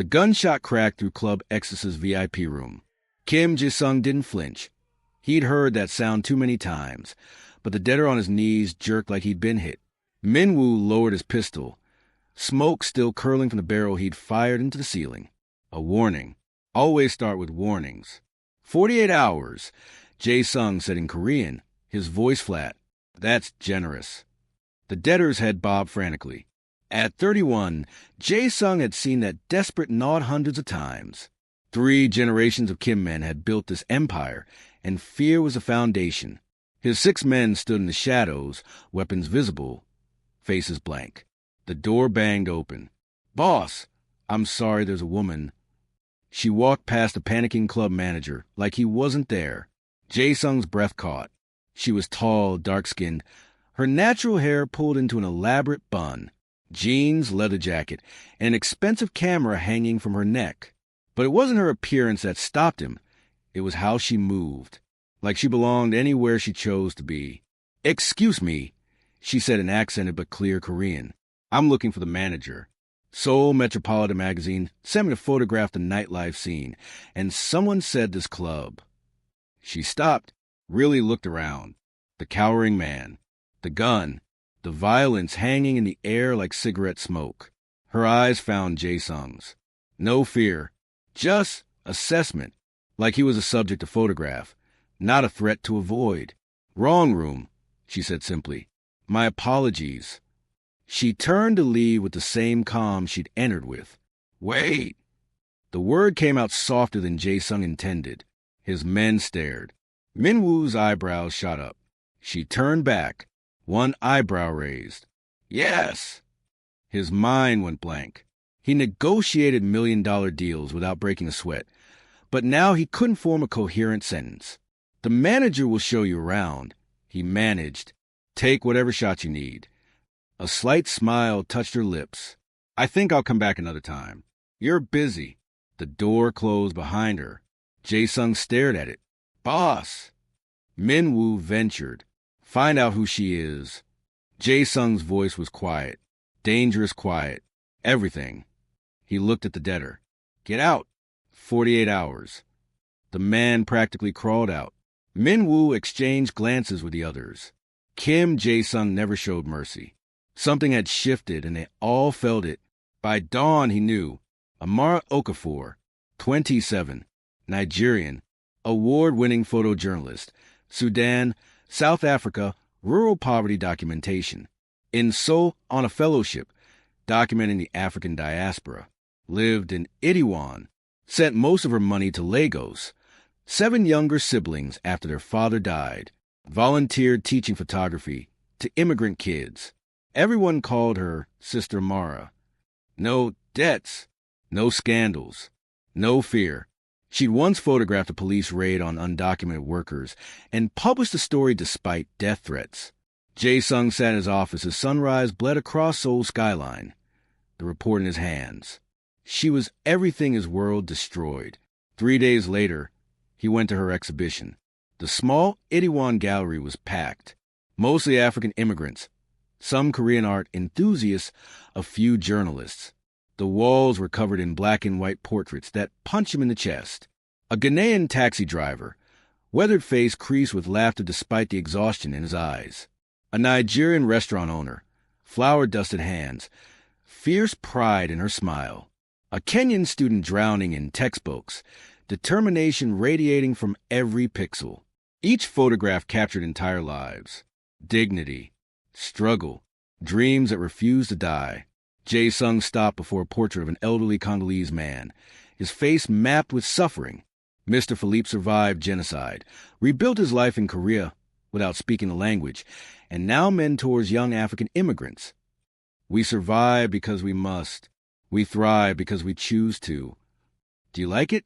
The gunshot cracked through Club X's VIP room. Kim Ji-sung didn't flinch. He'd heard that sound too many times, but the debtor on his knees jerked like he'd been hit. Min-woo lowered his pistol, smoke still curling from the barrel he'd fired into the ceiling. A warning. Always start with warnings. 48 hours, Jae-sung said in Korean, his voice flat. That's generous. The debtor's head bobbed frantically. At 31, Jae-sung had seen that desperate nod hundreds of times. 3 generations of Kim men had built this empire, and fear was the foundation. His 6 men stood in the shadows, weapons visible, faces blank. The door banged open. "Boss, I'm sorry there's a woman." She walked past the panicking club manager like he wasn't there. Jae-sung's breath caught. She was tall, dark-skinned, her natural hair pulled into an elaborate bun, jeans, leather jacket, and an expensive camera hanging from her neck. But it wasn't her appearance that stopped him. It was how she moved, like she belonged anywhere she chose to be. "Excuse me," she said in accented but clear Korean. "I'm looking for the manager." Seoul Metropolitan Magazine sent me to photograph the nightlife scene, and someone said this club. She stopped, really looked around. The cowering man, the gun, the violence hanging in the air like cigarette smoke. Her eyes found Jae-sung's. No fear, just assessment, like he was a subject to photograph, not a threat to avoid. "Wrong room," she said simply. "My apologies." She turned to leave with the same calm she'd entered with. "Wait!" The word came out softer than Jae-sung intended. His men stared. Min-woo's eyebrows shot up. She turned back, one eyebrow raised. "Yes!" His mind went blank. He negotiated million-dollar deals without breaking a sweat, but now he couldn't form a coherent sentence. "The manager will show you around," he managed. "Take whatever shot you need." A slight smile touched her lips. "I think I'll come back another time." "You're busy." The door closed behind her. Jae-sung stared at it. "Boss." Min-woo ventured. "Find out who she is." Jae-sung's voice was quiet. Dangerous quiet. Everything. He looked at the debtor. "Get out." 48 hours. The man practically crawled out. Min-woo exchanged glances with the others. Kim Jae-sung never showed mercy. Something had shifted, and they all felt it. By dawn, he knew. Amara Okafor, 27, Nigerian, award-winning photojournalist, Sudan, South Africa, rural poverty documentation. In Seoul on a fellowship, documenting the African diaspora. Lived in Itaewon. Sent most of her money to Lagos. 7 younger siblings after their father died. Volunteered teaching photography to immigrant kids. Everyone called her Sister Mara. No debts, no scandals, no fear. She'd once photographed a police raid on undocumented workers and published the story despite death threats. Jae-sung sat in his office as sunrise bled across Seoul's skyline, the report in his hands. She was everything his world destroyed. 3 days later, he went to her exhibition. The small Itaewon gallery was packed, mostly African immigrants, some Korean art enthusiasts, a few journalists. The walls were covered in black and white portraits that punch him in the chest. A Ghanaian taxi driver, weathered face creased with laughter despite the exhaustion in his eyes. A Nigerian restaurant owner, flour-dusted hands, fierce pride in her smile. A Kenyan student drowning in textbooks, determination radiating from every pixel. Each photograph captured entire lives. Dignity, struggle, dreams that refused to die. Jae-sung stopped before a portrait of an elderly Congolese man, his face mapped with suffering. Mr. Philippe survived genocide, rebuilt his life in Korea without speaking the language, and now mentors young African immigrants. "We survive because we must. We thrive because we choose to. Do you like it?"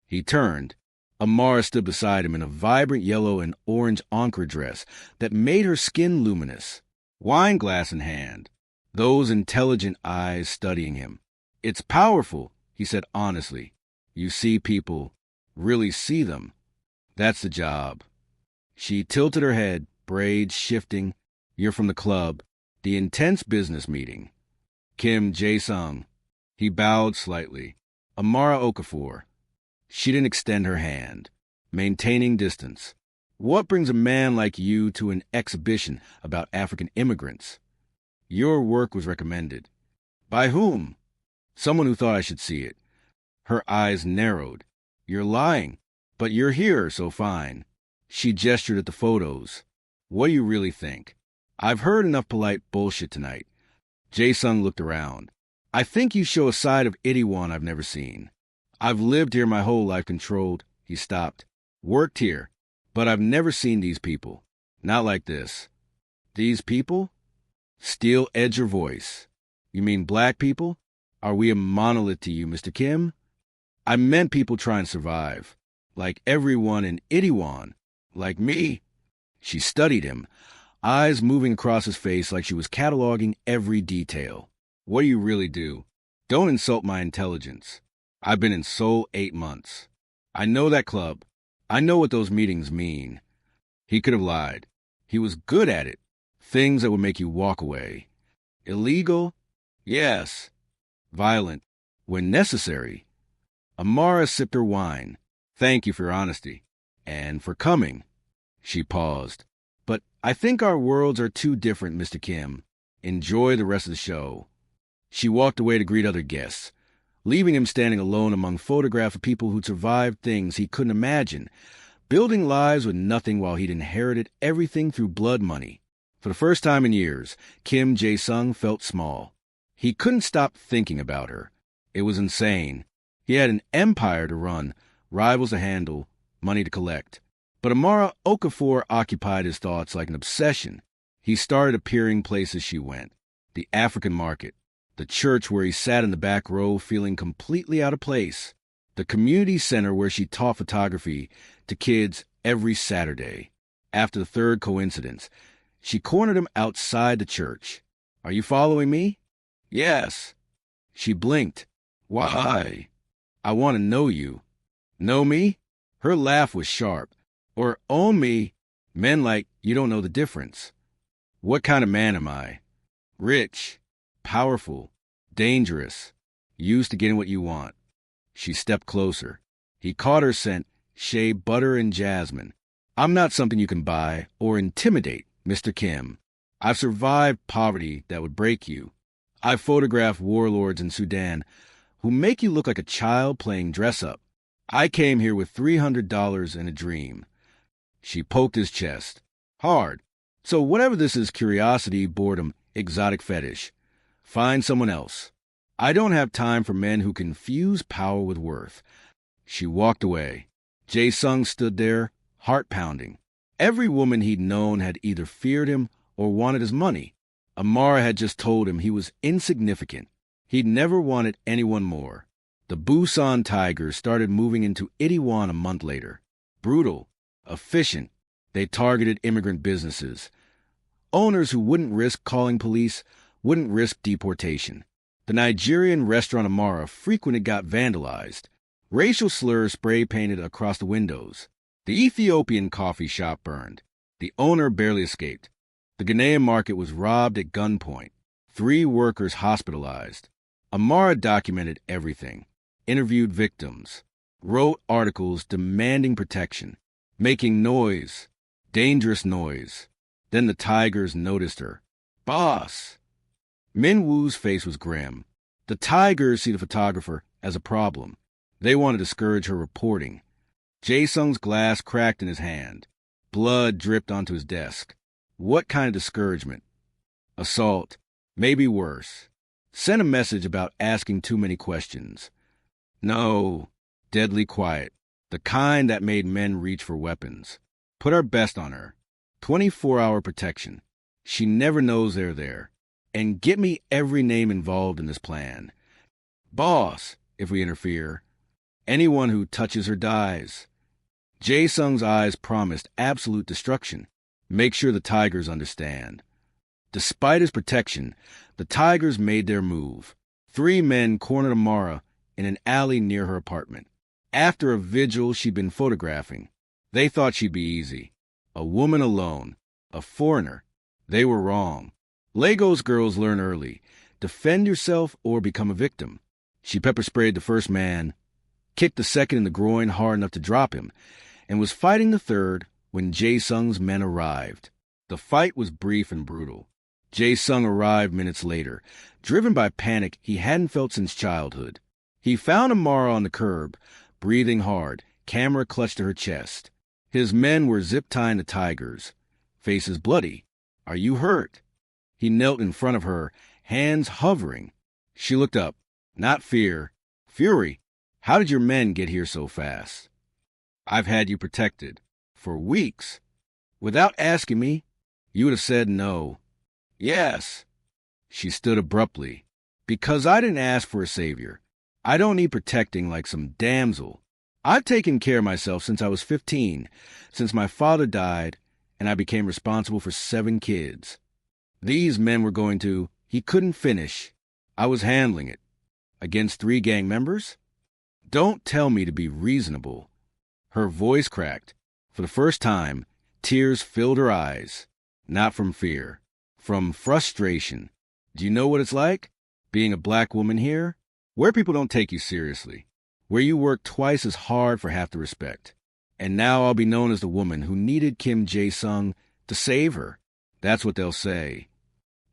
He turned. Amara stood beside him in a vibrant yellow and orange ochre dress that made her skin luminous. Wine glass in hand, those intelligent eyes studying him. "It's powerful," he said honestly. "You see people, really see them. That's the job." She tilted her head, braids shifting. "You're from the club, the intense business meeting." "Kim Jae-sung." He bowed slightly. Amara Okafor. She didn't extend her hand, maintaining distance. What brings a man like you to an exhibition about African immigrants? Your work was recommended. By whom? Someone who thought I should see it. Her eyes narrowed. You're lying, but you're here, so fine. She gestured at the photos. What do you really think? I've heard enough polite bullshit tonight. Jae-sung looked around. I think you show a side of itaewon I've never seen. I've lived here my whole life controlled. He stopped. Worked here. But I've never seen these people. Not like this. These people? Steel edge your voice. You mean black people? Are we a monolith to you, Mr. Kim? I meant people trying to survive. Like everyone in itaewon. Like me. She studied him, eyes moving across his face like she was cataloging every detail. What do you really do? Don't insult my intelligence. I've been in Seoul 8 months. I know that club. I know what those meetings mean. He could have lied. He was good at it. Things that would make you walk away. Illegal? Yes. Violent. When necessary. Amara sipped her wine. Thank you for your honesty. And for coming. She paused. But I think our worlds are too different, Mr. Kim. Enjoy the rest of the show. She walked away to greet other guests, leaving him standing alone among photographs of people who'd survived things he couldn't imagine, building lives with nothing while he'd inherited everything through blood money. For the first time in years, Kim Jae-sung felt small. He couldn't stop thinking about her. It was insane. He had an empire to run, rivals to handle, money to collect. But Amara Okafor occupied his thoughts like an obsession. He started appearing places she went. The African market. The church where he sat in the back row feeling completely out of place. The community center where she taught photography to kids every Saturday. After the third coincidence, she cornered him outside the church. Are you following me? Yes. She blinked. Why? I want to know you. Know me? Her laugh was sharp. Or own me, men like you don't know the difference. What kind of man am I? Rich, powerful, dangerous, used to getting what you want. She stepped closer. He caught her scent, shea butter and jasmine. I'm not something you can buy or intimidate, Mr. Kim. I've survived poverty that would break you. I've photographed warlords in Sudan who make you look like a child playing dress-up. I came here with $300 and a dream. She poked his chest. Hard. So whatever this is, curiosity, boredom, exotic fetish, find someone else. I don't have time for men who confuse power with worth. She walked away. Jae-sung stood there, heart pounding. Every woman he'd known had either feared him or wanted his money. Amara had just told him he was insignificant. He'd never wanted anyone more. The Busan Tigers started moving into itaewon a month later. Brutal. Efficient. They targeted immigrant businesses. Owners who wouldn't risk calling police, wouldn't risk deportation. The Nigerian restaurant Amara frequently got vandalized. Racial slurs spray-painted across the windows. The Ethiopian coffee shop burned. The owner barely escaped. The Ghanaian market was robbed at gunpoint. 3 workers hospitalized. Amara documented everything. Interviewed victims. Wrote articles demanding protection. Making noise. Dangerous noise. Then the Tigers noticed her. Boss! Min Woo's face was grim. The Tigers see the photographer as a problem. They want to discourage her reporting. Jae-sung's glass cracked in his hand. Blood dripped onto his desk. What kind of discouragement? Assault. Maybe worse. Send a message about asking too many questions. No. Deadly quiet. The kind that made men reach for weapons. Put our best on her. 24-hour protection. She never knows they're there. And get me every name involved in this plan. Boss, if we interfere. Anyone who touches her dies. Jae-sung's eyes promised absolute destruction. Make sure the Tigers understand. Despite his protection, the Tigers made their move. 3 men cornered Amara in an alley near her apartment. After a vigil she'd been photographing, they thought she'd be easy. A woman alone, a foreigner. They were wrong. Lagos girls learn early. Defend yourself or become a victim. She pepper-sprayed the first man, kicked the second in the groin hard enough to drop him, and was fighting the third when Jae-sung's men arrived. The fight was brief and brutal. Jae-sung arrived minutes later, driven by panic he hadn't felt since childhood. He found Amara on the curb, breathing hard, camera clutched to her chest. His men were zip-tying the tigers, faces bloody. "Are you hurt?" He knelt in front of her, hands hovering. She looked up. Not fear. Fury. "How did your men get here so fast?" "I've had you protected. For weeks. Without asking me, you would have said no." "Yes." She stood abruptly. "Because I didn't ask for a savior. I don't need protecting like some damsel. I've taken care of myself since I was 15, since my father died, and I became responsible for 7 kids. These men were going to..." He couldn't finish. "I was handling it. Against 3 gang members? Don't tell me to be reasonable." Her voice cracked. For the first time, tears filled her eyes. Not from fear. From frustration. "Do you know what it's like? Being a black woman here? Where people don't take you seriously. Where you work twice as hard for half the respect. And now I'll be known as the woman who needed Kim Jae-sung to save her. That's what they'll say."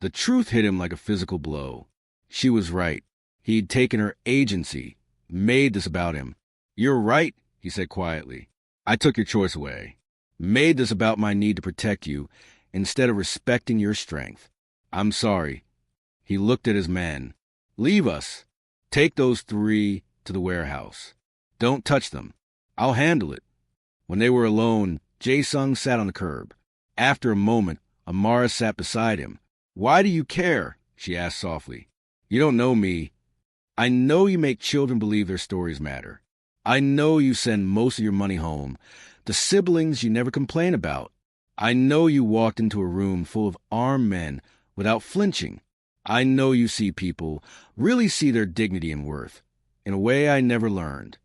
The truth hit him like a physical blow. She was right. He'd taken her agency, made this about him. "You're right," he said quietly. "I took your choice away. Made this about my need to protect you instead of respecting your strength. I'm sorry." He looked at his men. "Leave us. Take those 3 to the warehouse. Don't touch them. I'll handle it." When they were alone, Jae-sung sat on the curb. After a moment, Amara sat beside him. "Why do you care?" she asked softly. "You don't know me. I know you make children believe their stories matter. I know you send most of your money home, the siblings you never complain about. I know you walked into a room full of armed men without flinching. I know you see people, really see their dignity and worth, in a way I never learned."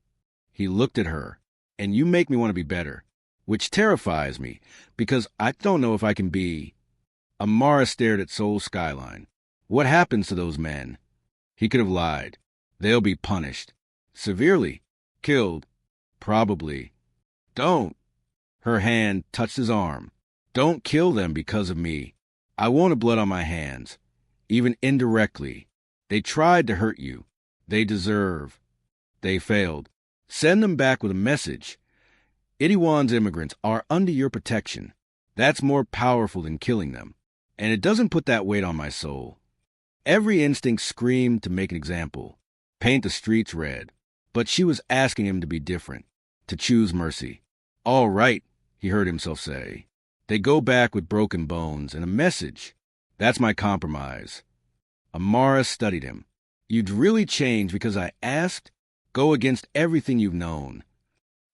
He looked at her. "And you make me want to be better, which terrifies me, because I don't know if I can be..." Amara stared at Seoul's skyline. "What happens to those men?" He could have lied. "They'll be punished. Severely. Killed. Probably." "Don't." Her hand touched his arm. "Don't kill them because of me. I won't have blood on my hands. Even indirectly. They tried to hurt you. They deserve. They failed. Send them back with a message. Itaewon's immigrants are under your protection. That's more powerful than killing them. And it doesn't put that weight on my soul." Every instinct screamed to make an example, paint the streets red. But she was asking him to be different, to choose mercy. "All right," he heard himself say. "They go back with broken bones and a message. That's my compromise." Amara studied him. "You'd really change because I asked? Go against everything you've known."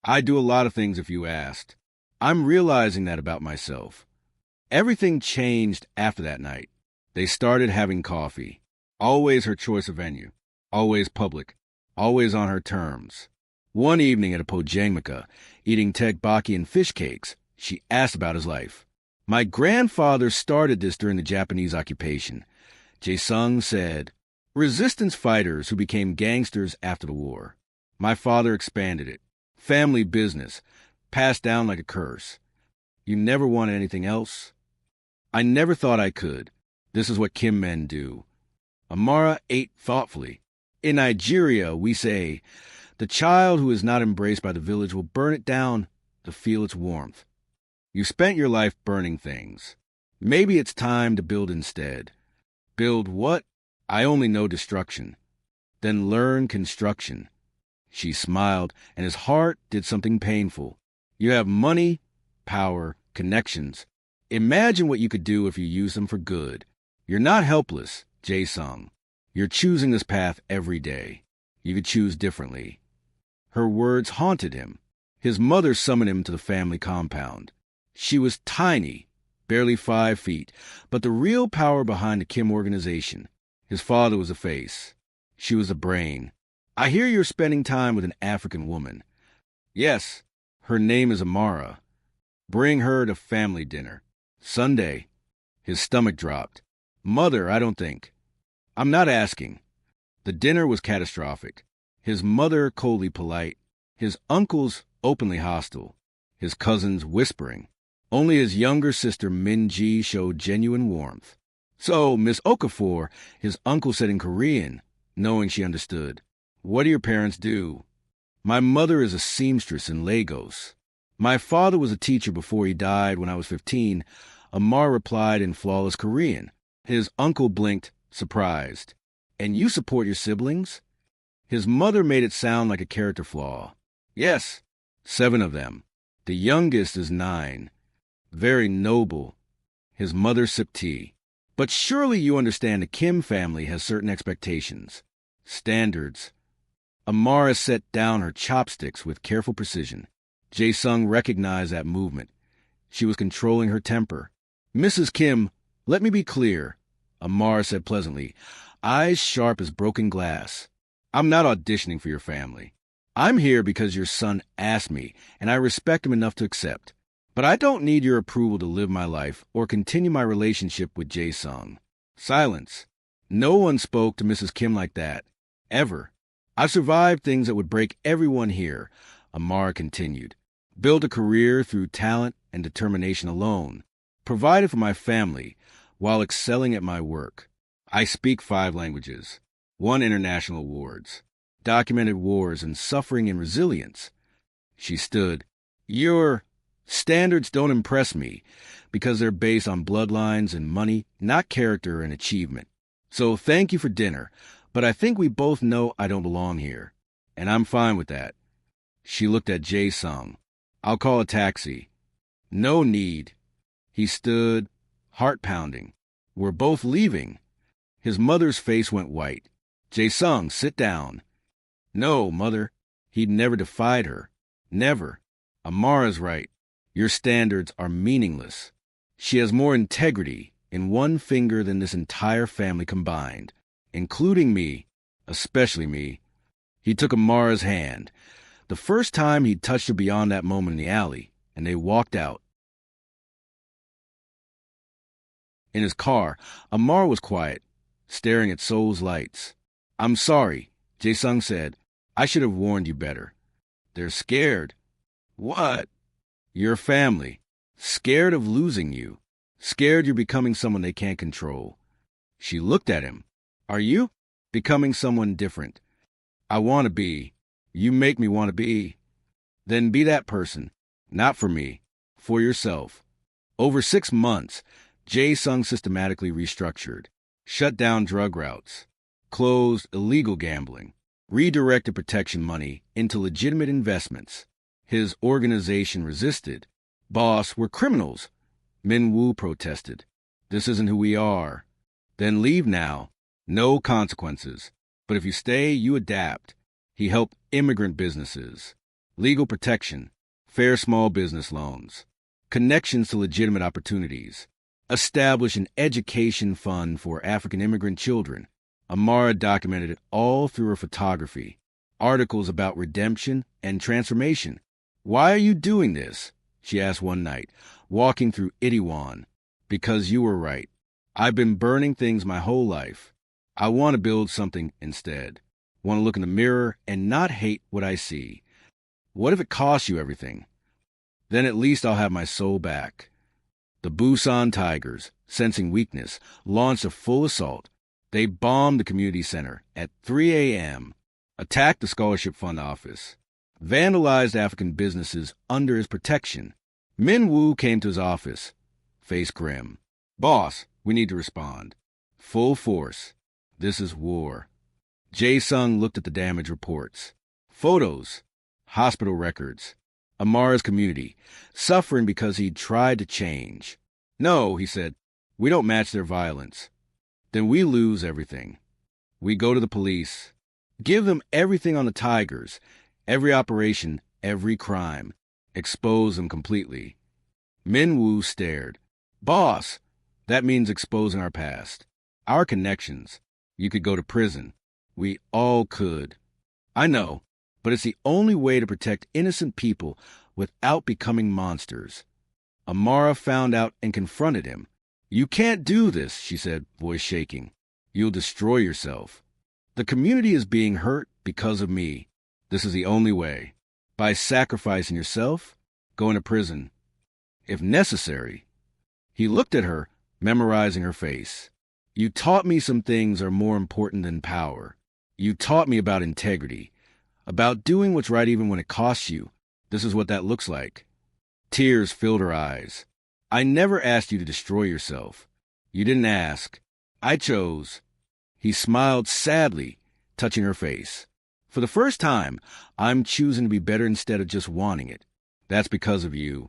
"I'd do a lot of things if you asked. I'm realizing that about myself." Everything changed after that night. They started having coffee. Always her choice of venue. Always public. Always on her terms. One evening at a pojangmaka, eating tteokbokki and fish cakes, she asked about his life. "My grandfather started this during the Japanese occupation." Jae-sung said, "Resistance fighters who became gangsters after the war. My father expanded it. Family business, passed down like a curse. You never wanted anything else?" "I never thought I could. This is what Kim men do." Amara ate thoughtfully. "In Nigeria, we say, the child who is not embraced by the village will burn it down to feel its warmth. You spent your life burning things. Maybe it's time to build instead." "Build what?" "I only know destruction." "Then learn construction." She smiled, and his heart did something painful. "You have money, power, connections. Imagine what you could do if you use them for good. You're not helpless, Jae-sung. You're choosing this path every day. You could choose differently." Her words haunted him. His mother summoned him to the family compound. She was tiny, barely 5 feet, but the real power behind the Kim organization. His father was the face. She was the brain. "I hear you're spending time with an African woman." "Yes, her name is Amara. Bring her to family dinner. Sunday." His stomach dropped. "Mother, I don't think." "I'm not asking." The dinner was catastrophic. His mother coldly polite, his uncles openly hostile, his cousins whispering. Only his younger sister Min-ji showed genuine warmth. "So, Miss Okafor," his uncle said in Korean, knowing she understood, "what do your parents do?" "My mother is a seamstress in Lagos. My father was a teacher before he died when I was 15, Amar replied in flawless Korean. His uncle blinked, surprised. "And you support your siblings?" His mother made it sound like a character flaw. "Yes, 7 of them. The youngest is 9. Very noble." His mother sipped tea. "But surely you understand the Kim family has certain expectations. Standards." Amara set down her chopsticks with careful precision. Jae-sung recognized that movement. She was controlling her temper. "Mrs. Kim, let me be clear," Amara said pleasantly, eyes sharp as broken glass. "I'm not auditioning for your family. I'm here because your son asked me, and I respect him enough to accept. But I don't need your approval to live my life or continue my relationship with Jae-sung." Silence. No one spoke to Mrs. Kim like that. Ever. "I've survived things that would break everyone here," Amara continued. "Built a career through talent and determination alone. Provided for my family while excelling at my work. I speak 5 languages. Won international awards. Documented wars and suffering and resilience." She stood. "Your standards don't impress me because they're based on bloodlines and money, not character and achievement. So thank you for dinner, but I think we both know I don't belong here. And I'm fine with that." She looked at Jae-sung. "I'll call a taxi." "No need." He stood, heart pounding. "We're both leaving." His mother's face went white. "Jae-sung, sit down." "No, mother." He'd never defied her. Never. Amara's right. Your standards are meaningless. She has more integrity in one finger than this entire family combined, including me, especially me. He took Amara's hand. The first time he'd touched her beyond that moment in the alley, and they walked out. In his car, Amar was quiet, staring at Seoul's lights. "I'm sorry," Jae-sung said. "I should have warned you better." "They're scared." "What?" "Your family. Scared of losing you. Scared you're becoming someone they can't control." She looked at him. "Are you?" "Becoming someone different." "I want to be. You make me want to be." "Then be that person. Not for me. For yourself." Over 6 months, Jae-sung systematically restructured, shut down drug routes, closed illegal gambling, redirected protection money into legitimate investments. His organization resisted. "Boss, we're criminals." Min-woo protested. "This isn't who we are." "Then leave now. No consequences. But if you stay, you adapt." He helped immigrant businesses, legal protection, fair small business loans, connections to legitimate opportunities, establish an education fund for African immigrant children. Amara documented it all through her photography, articles about redemption and transformation. "Why are you doing this?" she asked one night, walking through Itaewon. "Because you were right. I've been burning things my whole life. I want to build something instead. Want to look in the mirror and not hate what I see. What if it costs you everything? Then at least I'll have my soul back." The Busan Tigers, sensing weakness, launched a full assault. They bombed the community center at 3 a.m., attacked the scholarship fund office, vandalized African businesses under his protection. Min-woo came to his office, face grim. "Boss, we need to respond. Full force. This is war." Jae-sung looked at the damage reports. Photos, hospital records, Amara's community, suffering because he'd tried to change. "No," he said, "we don't match their violence. Then we lose everything. We go to the police. Give them everything on the Tigers, every operation, every crime. Expose them completely." Min-woo stared. "Boss, that means exposing our past, our connections. You could go to prison. We all could." "I know, but it's the only way to protect innocent people without becoming monsters." Amara found out and confronted him. "You can't do this," she said, voice shaking. "You'll destroy yourself." The community is being hurt because of me. This is the only way. By sacrificing yourself, going to prison, if necessary. He looked at her, memorizing her face. You taught me some things are more important than power. You taught me about integrity, about doing what's right even when it costs you. This is what that looks like. Tears filled her eyes. I never asked you to destroy yourself. You didn't ask. I chose. He smiled sadly, touching her face. For the first time, I'm choosing to be better instead of just wanting it. That's because of you.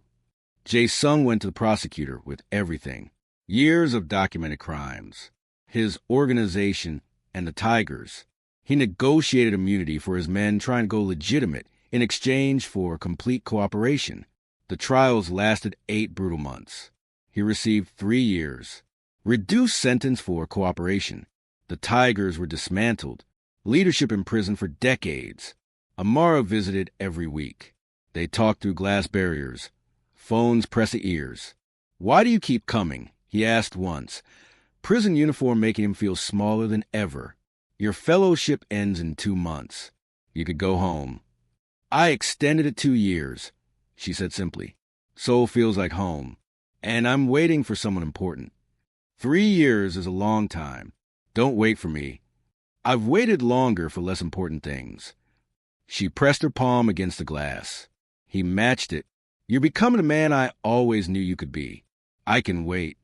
Jae-sung went to the prosecutor with everything. Years of documented crimes. His organization and the Tigers. He negotiated immunity for his men trying to go legitimate in exchange for complete cooperation. The trials lasted 8 brutal months. He received 3 years. Reduced sentence for cooperation. The Tigers were dismantled. Leadership in prison for decades. Amara visited every week. They talked through glass barriers. Phones pressed to ears. Why do you keep coming? He asked once. Prison uniform making him feel smaller than ever. Your fellowship ends in 2 months. You could go home. I extended it 2 years, she said simply. Seoul feels like home. And I'm waiting for someone important. 3 years is a long time. Don't wait for me. I've waited longer for less important things. She pressed her palm against the glass. He matched it. You're becoming the man I always knew you could be. I can wait.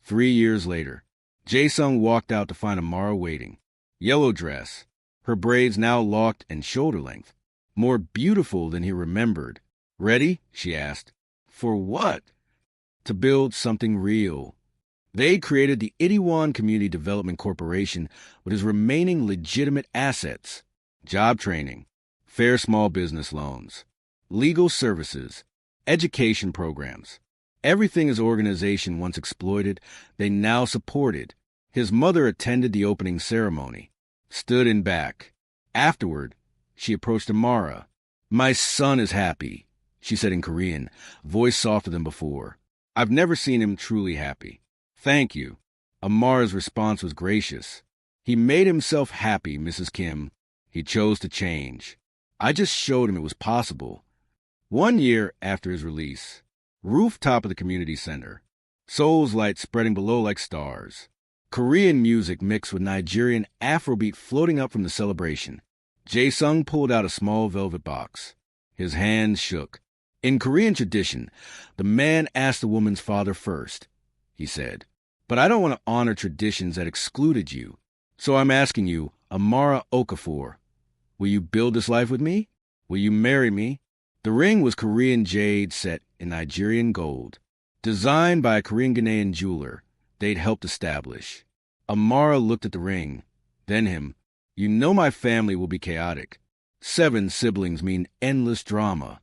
3 years later, Jae-sung walked out to find Amara waiting. Yellow dress, her braids now locked and shoulder length. More beautiful than he remembered. Ready? She asked. For what? To build something real. They created the Itaewon Community Development Corporation with his remaining legitimate assets. Job training, fair small business loans, legal services, education programs. Everything his organization once exploited, they now supported. His mother attended the opening ceremony, stood in back. Afterward, she approached Amara. My son is happy, she said in Korean, voice softer than before. I've never seen him truly happy. Thank you. Amara's response was gracious. He made himself happy, Mrs. Kim. He chose to change. I just showed him it was possible. 1 year after his release, rooftop of the community center, Seoul's lights spreading below like stars. Korean music mixed with Nigerian Afrobeat floating up from the celebration. Jae-sung pulled out a small velvet box. His hands shook. In Korean tradition, the man asked the woman's father first, he said. But I don't want to honor traditions that excluded you. So I'm asking you, Amara Okafor, will you build this life with me? Will you marry me? The ring was Korean jade set in Nigerian gold, designed by a Korean Ghanaian jeweler they'd helped establish. Amara looked at the ring, then him. You know my family will be chaotic. 7 siblings mean endless drama.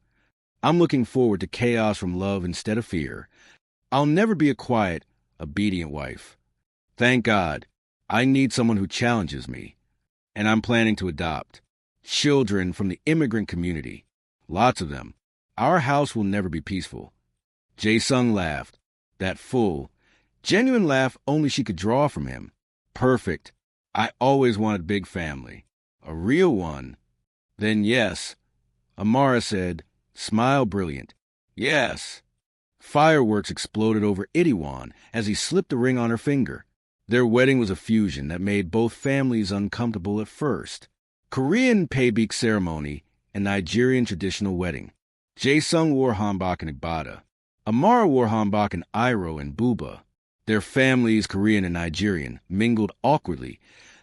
I'm looking forward to chaos from love instead of fear. I'll never be a quiet, obedient wife. Thank God, I need someone who challenges me. And I'm planning to adopt children from the immigrant community. Lots of them. Our house will never be peaceful. Jae-sung laughed. That full, genuine laugh only she could draw from him. Perfect. I always wanted a big family. A real one. Then yes, Amara said, smile brilliant. Yes. Fireworks exploded over Itaewon as he slipped the ring on her finger. Their wedding was a fusion that made both families uncomfortable at first. Korean paebik ceremony and Nigerian traditional wedding. Jae-sung wore hanbok and agbada. Amara wore hanbok and iro and buba. Their families, Korean and Nigerian, mingled awkwardly,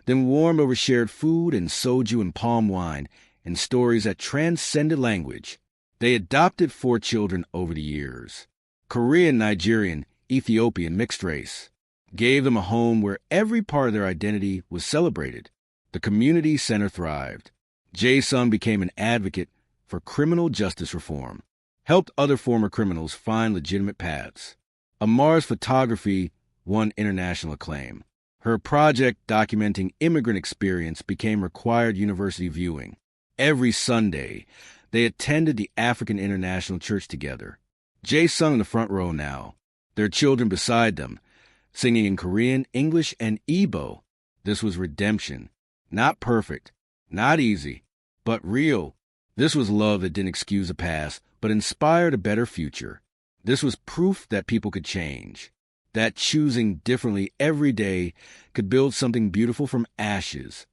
then warmed over shared food and soju and palm wine and stories that transcended language. They adopted 4 children over the years. Korean, Nigerian, Ethiopian, mixed race. Gave them a home where every part of their identity was celebrated. The community center thrived. Jae-sung became an advocate for criminal justice reform, helped other former criminals find legitimate paths. Amara's photography won international acclaim. Her project documenting immigrant experience became required university viewing. Every Sunday, they attended the African International Church together. Jae-sung in the front row now, their children beside them, singing in Korean, English, and Igbo. This was redemption. Not perfect, not easy, but real. This was love that didn't excuse a past, but inspired a better future. This was proof that people could change, that choosing differently every day could build something beautiful from ashes.